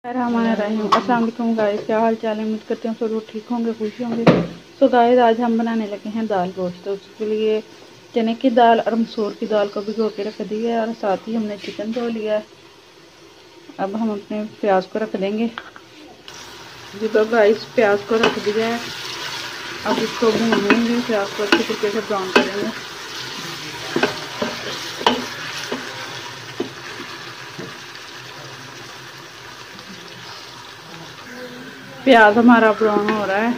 रहीम। अस्सलाम वालेकुम गाइस, क्या हाल चाल है? उम्मीद करते हैं सब लोग ठीक होंगे, खुश होंगे। सो गाइस, आज हम बनाने लगे हैं दाल गोश्त। तो उसके लिए चने की दाल और मसूर की दाल को भिगो के रख दी है और साथ ही हमने चिकन धो लिया है। अब हम अपने प्याज को रख देंगे। जी तो गाइस, प्याज को रख दिया है। अब इसको भूनेंगे, प्याज को अच्छी तरीके से ब्राउन करेंगे। प्याज हमारा ब्राउन हो रहा है।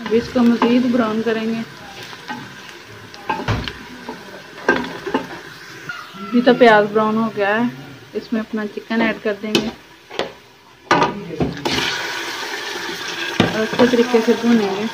अब इसको मज़ीद ब्राउन करेंगे। अभी तो प्याज ब्राउन हो गया है, इसमें अपना चिकन ऐड कर देंगे और अच्छे तरीके से भूनेंगे।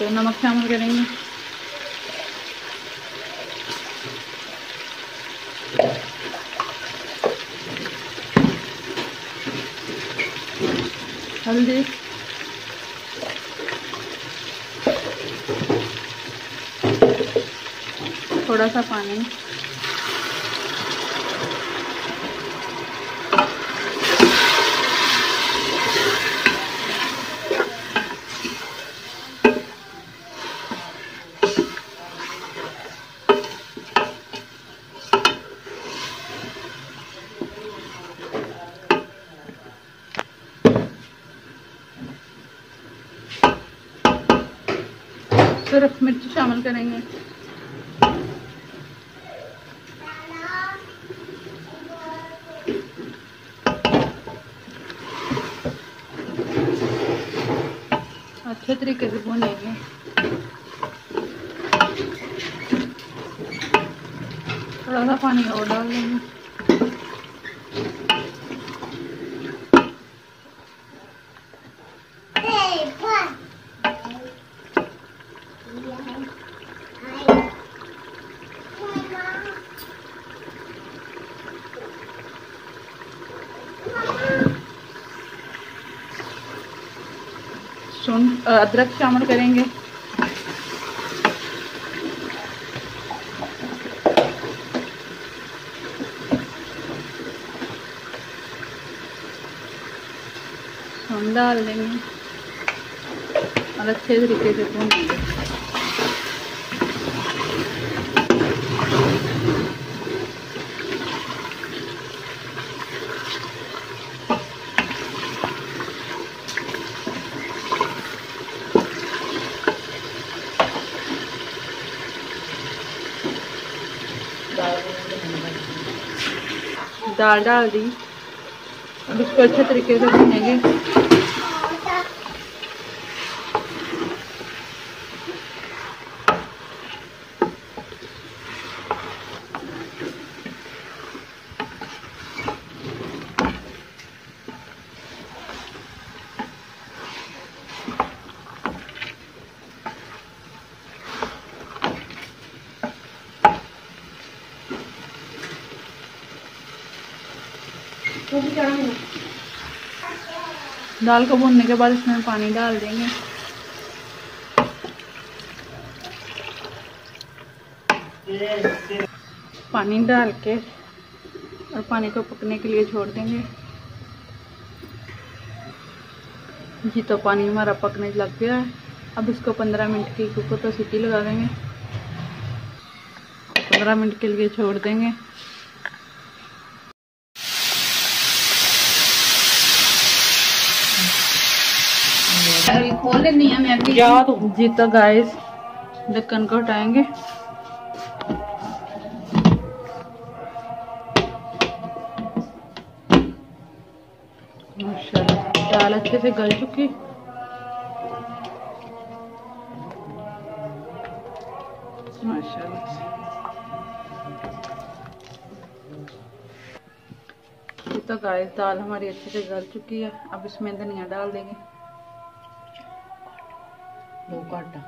तो नमक शामिल करेंगे। हल्दी, थोड़ा सा पानी, सिर्फ मिर्च शामिल करेंगे। अच्छे तरीके से भूनेंगे। थोड़ा सा पानी और डाल देंगे। अदरक शामिल करेंगे। हम डाल देंगे और अच्छे तरीके से भूनेंगे। दाल डाल दी। अब इसको अच्छे तरीके से भूनेंगे। दाल को भूनने के बाद इसमें पानी डाल देंगे। पानी डाल के और पानी को पकने के लिए छोड़ देंगे। जी तो पानी हमारा पकने लग गया है। अब इसको 15 मिनट की कुकर पर सीटी लगा देंगे। 15 मिनट के लिए छोड़ देंगे। खोल लेनी है मैं जी तो गाइस, ढक्कन को हटाएंगे। माशाल्लाह। दाल अच्छे से गल चुकी। माशाल्लाह। तो गाइस दाल हमारी अच्छे से गल चुकी है। अब इसमें धनिया डाल देंगे। दो काटा